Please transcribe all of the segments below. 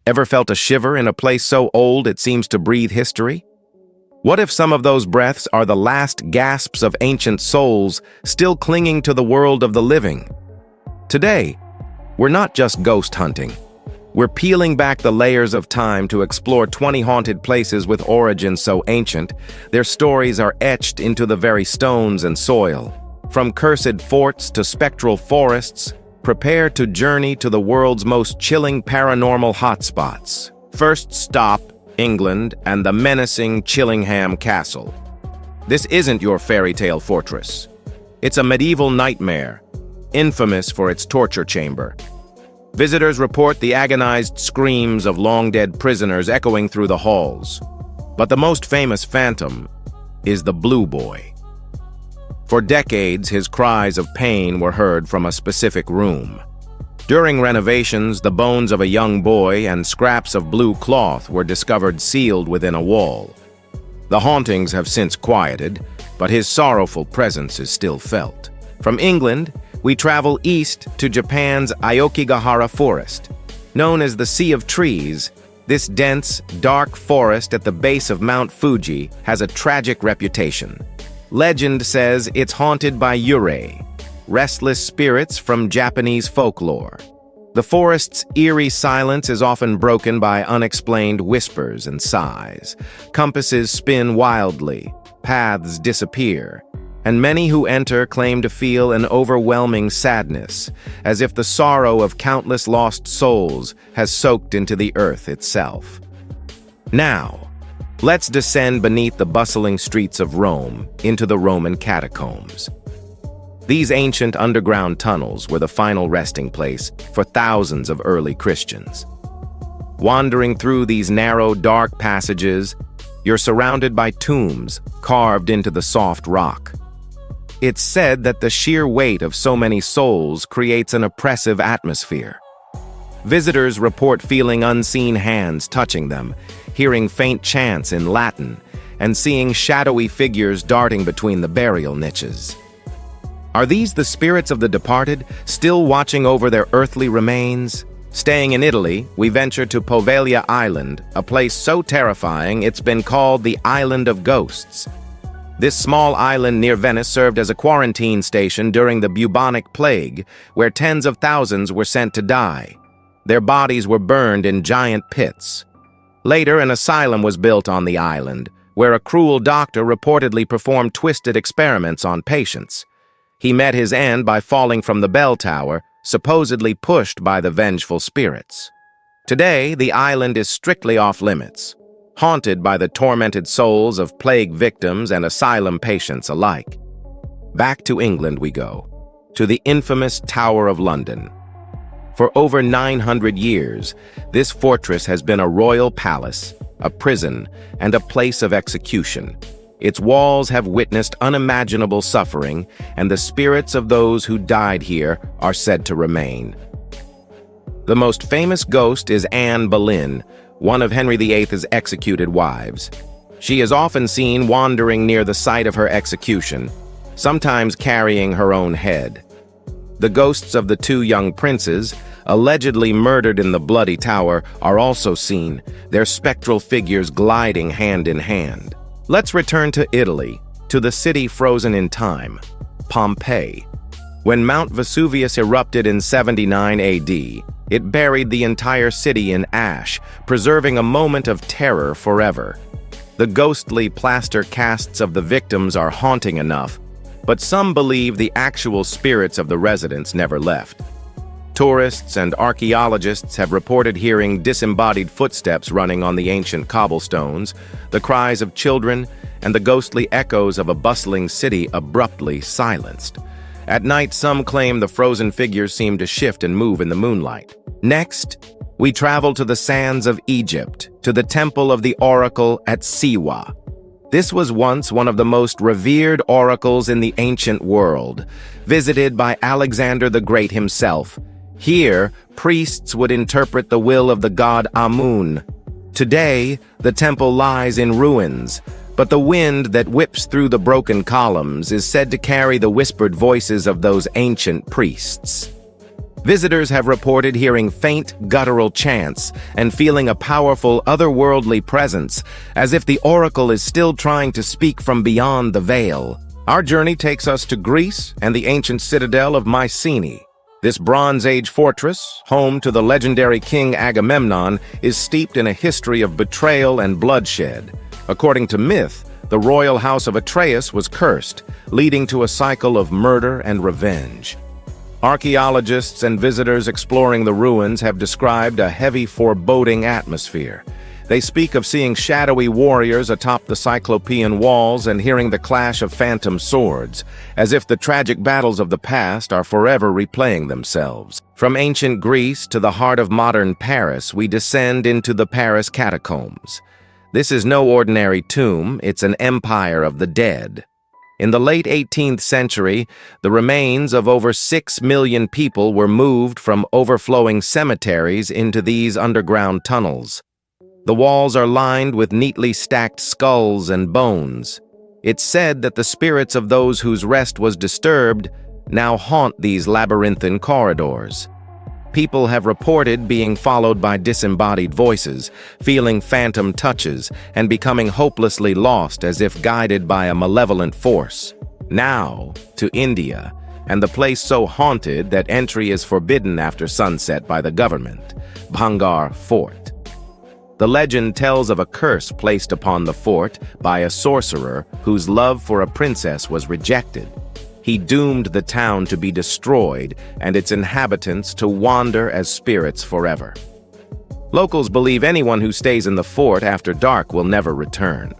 Ever felt a shiver in a place so old it seems to breathe history? What if some of those breaths are the last gasps of ancient souls still clinging to the world of the living? Today, we're not just ghost hunting. We're peeling back the layers of time to explore 20 haunted places with origins so ancient, their stories are etched into the very stones and soil. From cursed forts to spectral forests, prepare to journey to the world's most chilling paranormal hotspots. First stop, England and the menacing Chillingham Castle. This isn't your fairy tale fortress. It's a medieval nightmare, infamous for its torture chamber. Visitors report the agonized screams of long-dead prisoners echoing through the halls. But the most famous phantom is the Blue Boy. For decades, his cries of pain were heard from a specific room. During renovations, the bones of a young boy and scraps of blue cloth were discovered sealed within a wall. The hauntings have since quieted, but his sorrowful presence is still felt. From England, we travel east to Japan's Aokigahara Forest. Known as the Sea of Trees, this dense, dark forest at the base of Mount Fuji has a tragic reputation. Legend says it's haunted by Eerie, restless spirits from Japanese folklore. The forest's eerie silence is often broken by unexplained whispers and sighs. Compasses spin wildly, paths disappear, and many who enter claim to feel an overwhelming sadness, as if the sorrow of countless lost souls has soaked into the earth itself. Now, let's descend beneath the bustling streets of Rome into the Roman catacombs. These ancient underground tunnels were the final resting place for thousands of early Christians. Wandering through these narrow, dark passages, you're surrounded by tombs carved into the soft rock. It's said that the sheer weight of so many souls creates an oppressive atmosphere. Visitors report feeling unseen hands touching them, hearing faint chants in Latin, and seeing shadowy figures darting between the burial niches. Are these the spirits of the departed, still watching over their earthly remains? Staying in Italy, we venture to Poveglia Island, a place so terrifying it's been called the Island of Ghosts. This small island near Venice served as a quarantine station during the bubonic plague, where tens of thousands were sent to die. Their bodies were burned in giant pits. Later, an asylum was built on the island, where a cruel doctor reportedly performed twisted experiments on patients. He met his end by falling from the bell tower, supposedly pushed by the vengeful spirits. Today, the island is strictly off-limits, haunted by the tormented souls of plague victims and asylum patients alike. Back to England we go, to the infamous Tower of London. For over 900 years, this fortress has been a royal palace, a prison, and a place of execution. Its walls have witnessed unimaginable suffering, and the spirits of those who died here are said to remain. The most famous ghost is Anne Boleyn, one of Henry VIII's executed wives. She is often seen wandering near the site of her execution, sometimes carrying her own head. The ghosts of the two young princes, allegedly murdered in the bloody tower, are also seen, their spectral figures gliding hand in hand. Let's return to Italy, to the city frozen in time, Pompeii. When Mount Vesuvius erupted in 79 AD, it buried the entire city in ash, preserving a moment of terror forever. The ghostly plaster casts of the victims are haunting enough, but some believe the actual spirits of the residents never left. Tourists and archaeologists have reported hearing disembodied footsteps running on the ancient cobblestones, the cries of children, and the ghostly echoes of a bustling city abruptly silenced. At night, some claim the frozen figures seem to shift and move in the moonlight. Next, we travel to the sands of Egypt, to the Temple of the Oracle at Siwa. This was once one of the most revered oracles in the ancient world, visited by Alexander the Great himself. Here, priests would interpret the will of the god Amun. Today, the temple lies in ruins, but the wind that whips through the broken columns is said to carry the whispered voices of those ancient priests. Visitors have reported hearing faint, guttural chants and feeling a powerful, otherworldly presence, as if the oracle is still trying to speak from beyond the veil. Our journey takes us to Greece and the ancient citadel of Mycenae. This Bronze Age fortress, home to the legendary King Agamemnon, is steeped in a history of betrayal and bloodshed. According to myth, the royal house of Atreus was cursed, leading to a cycle of murder and revenge. Archaeologists and visitors exploring the ruins have described a heavy, foreboding atmosphere. They speak of seeing shadowy warriors atop the Cyclopean walls and hearing the clash of phantom swords, as if the tragic battles of the past are forever replaying themselves. From ancient Greece to the heart of modern Paris, we descend into the Paris catacombs. This is no ordinary tomb, it's an empire of the dead. In the late 18th century, the remains of over 6 million people were moved from overflowing cemeteries into these underground tunnels. The walls are lined with neatly stacked skulls and bones. It's said that the spirits of those whose rest was disturbed now haunt these labyrinthine corridors. People have reported being followed by disembodied voices, feeling phantom touches, and becoming hopelessly lost as if guided by a malevolent force. Now, to India, and the place so haunted that entry is forbidden after sunset by the government, Bhangar Fort. The legend tells of a curse placed upon the fort by a sorcerer whose love for a princess was rejected. He doomed the town to be destroyed and its inhabitants to wander as spirits forever. Locals believe anyone who stays in the fort after dark will never return.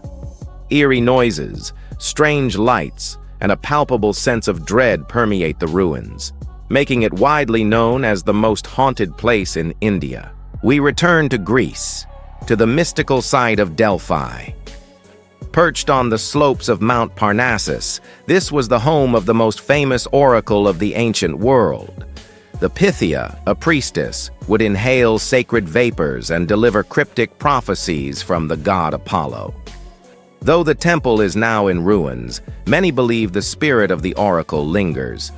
Eerie noises, strange lights, and a palpable sense of dread permeate the ruins, making it widely known as the most haunted place in India. We return to Greece, to the mystical site of Delphi. Perched on the slopes of Mount Parnassus, this was the home of the most famous oracle of the ancient world. The Pythia, a priestess, would inhale sacred vapors and deliver cryptic prophecies from the god Apollo. Though the temple is now in ruins, many believe the spirit of the oracle lingers.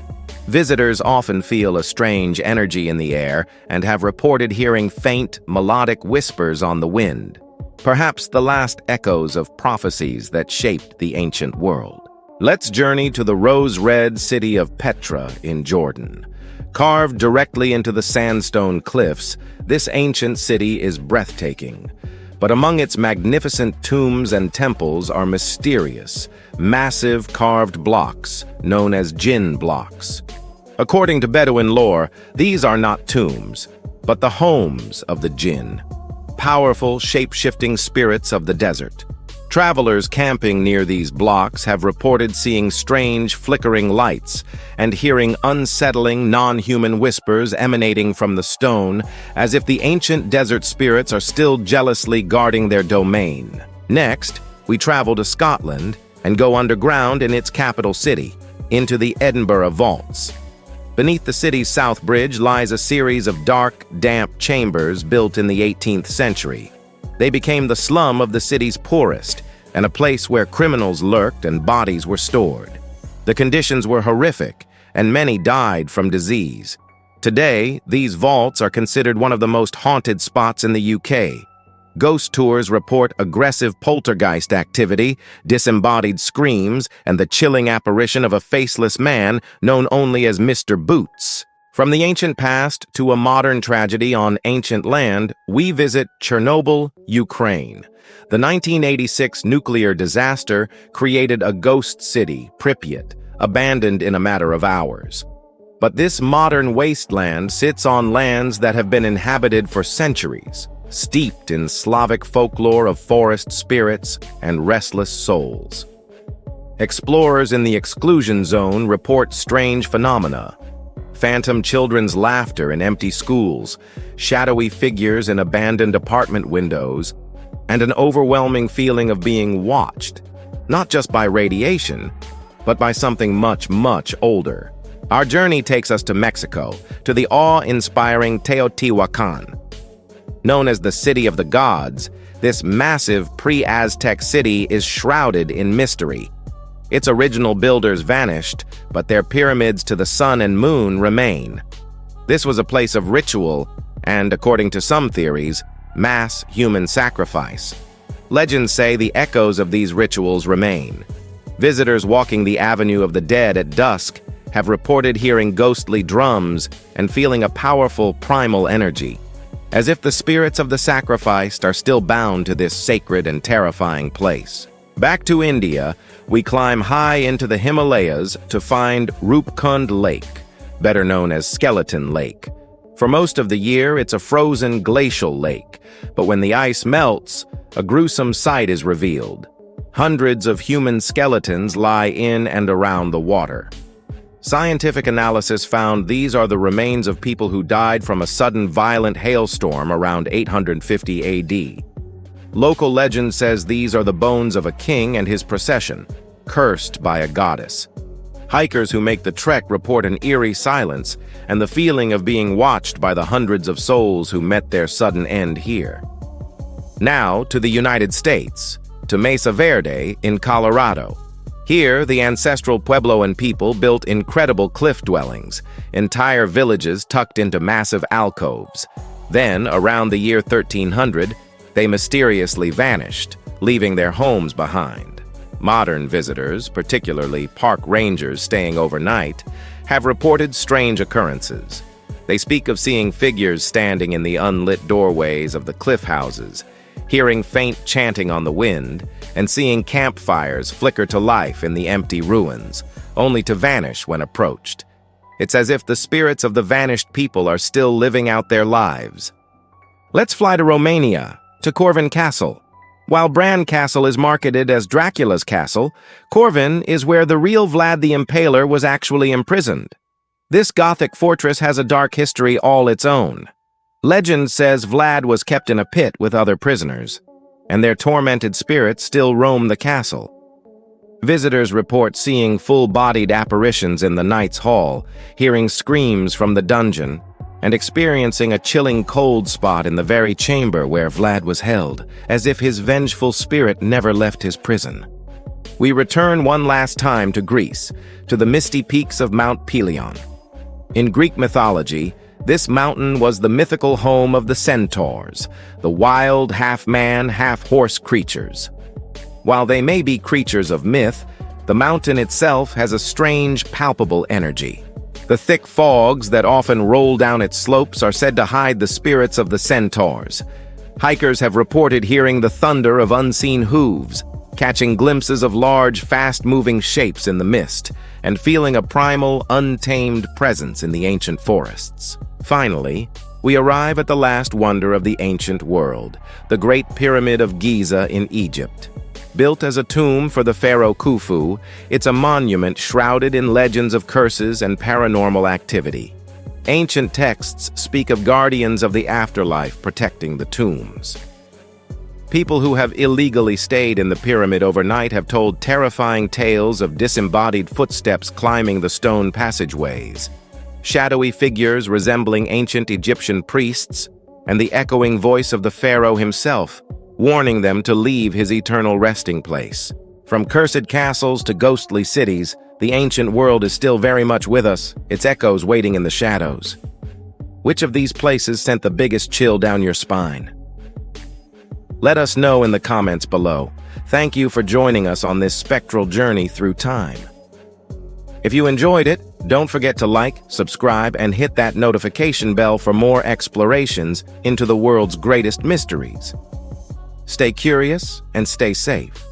Visitors often feel a strange energy in the air and have reported hearing faint, melodic whispers on the wind. Perhaps the last echoes of prophecies that shaped the ancient world. Let's journey to the rose-red city of Petra in Jordan. Carved directly into the sandstone cliffs, this ancient city is breathtaking. But among its magnificent tombs and temples are mysterious, massive carved blocks known as jinn blocks. According to Bedouin lore, these are not tombs, but the homes of the jinn. Powerful, shape-shifting spirits of the desert. Travelers camping near these blocks have reported seeing strange, flickering lights and hearing unsettling, non-human whispers emanating from the stone, as if the ancient desert spirits are still jealously guarding their domain. Next, we travel to Scotland and go underground in its capital city, into the Edinburgh Vaults. Beneath the city's South Bridge lies a series of dark, damp chambers built in the 18th century. They became the slum of the city's poorest, and a place where criminals lurked and bodies were stored. The conditions were horrific, and many died from disease. Today, these vaults are considered one of the most haunted spots in the UK. Ghost tours report aggressive poltergeist activity, disembodied screams, and the chilling apparition of a faceless man known only as Mr. Boots. From the ancient past to a modern tragedy on ancient land, we visit Chernobyl, Ukraine. The 1986 nuclear disaster created a ghost city, Pripyat, abandoned in a matter of hours. But this modern wasteland sits on lands that have been inhabited for centuries, steeped in Slavic folklore of forest spirits and restless souls. Explorers in the exclusion zone report strange phenomena: phantom children's laughter in empty schools, shadowy figures in abandoned apartment windows, and an overwhelming feeling of being watched, not just by radiation, but by something much, much older. Our journey takes us to Mexico, to the awe-inspiring Teotihuacan. Known as the City of the Gods, this massive pre-Aztec city is shrouded in mystery. Its original builders vanished, but their pyramids to the sun and moon remain. This was a place of ritual and, according to some theories, mass human sacrifice. Legends say the echoes of these rituals remain. Visitors walking the Avenue of the Dead at dusk have reported hearing ghostly drums and feeling a powerful primal energy, as if the spirits of the sacrificed are still bound to this sacred and terrifying place. Back to India, we climb high into the Himalayas to find Rupkund Lake, better known as Skeleton Lake. For most of the year, it's a frozen glacial lake, but when the ice melts, a gruesome sight is revealed. Hundreds of human skeletons lie in and around the water. Scientific analysis found these are the remains of people who died from a sudden violent hailstorm around 850 AD. Local legend says these are the bones of a king and his procession, cursed by a goddess. Hikers who make the trek report an eerie silence and the feeling of being watched by the hundreds of souls who met their sudden end here. Now to the United States, to Mesa Verde in Colorado. Here, the ancestral Puebloan people built incredible cliff dwellings, entire villages tucked into massive alcoves. Then, around the year 1300, they mysteriously vanished, leaving their homes behind. Modern visitors, particularly park rangers staying overnight, have reported strange occurrences. They speak of seeing figures standing in the unlit doorways of the cliff houses, hearing faint chanting on the wind, and seeing campfires flicker to life in the empty ruins, only to vanish when approached. It's as if the spirits of the vanished people are still living out their lives. Let's fly to Romania, to Corvin Castle. While Bran Castle is marketed as Dracula's castle, Corvin is where the real Vlad the Impaler was actually imprisoned. This Gothic fortress has a dark history all its own. Legend says Vlad was kept in a pit with other prisoners, and their tormented spirits still roam the castle. Visitors report seeing full-bodied apparitions in the Knight's Hall, hearing screams from the dungeon, and experiencing a chilling cold spot in the very chamber where Vlad was held, as if his vengeful spirit never left his prison. We return one last time to Greece, to the misty peaks of Mount Pelion. In Greek mythology, this mountain was the mythical home of the centaurs, the wild, half-man, half-horse creatures. While they may be creatures of myth, the mountain itself has a strange, palpable energy. The thick fogs that often roll down its slopes are said to hide the spirits of the centaurs. Hikers have reported hearing the thunder of unseen hooves, catching glimpses of large, fast-moving shapes in the mist, and feeling a primal, untamed presence in the ancient forests. Finally, we arrive at the last wonder of the ancient world, the Great Pyramid of Giza in Egypt. Built as a tomb for the pharaoh Khufu, it's a monument shrouded in legends of curses and paranormal activity. Ancient texts speak of guardians of the afterlife protecting the tombs. People who have illegally stayed in the pyramid overnight have told terrifying tales of disembodied footsteps climbing the stone passageways, shadowy figures resembling ancient Egyptian priests, and the echoing voice of the pharaoh himself, warning them to leave his eternal resting place. From cursed castles to ghostly cities, the ancient world is still very much with us, its echoes waiting in the shadows. Which of these places sent the biggest chill down your spine? Let us know in the comments below. Thank you for joining us on this spectral journey through time. If you enjoyed it, don't forget to like, subscribe, and hit that notification bell for more explorations into the world's greatest mysteries. Stay curious and stay safe.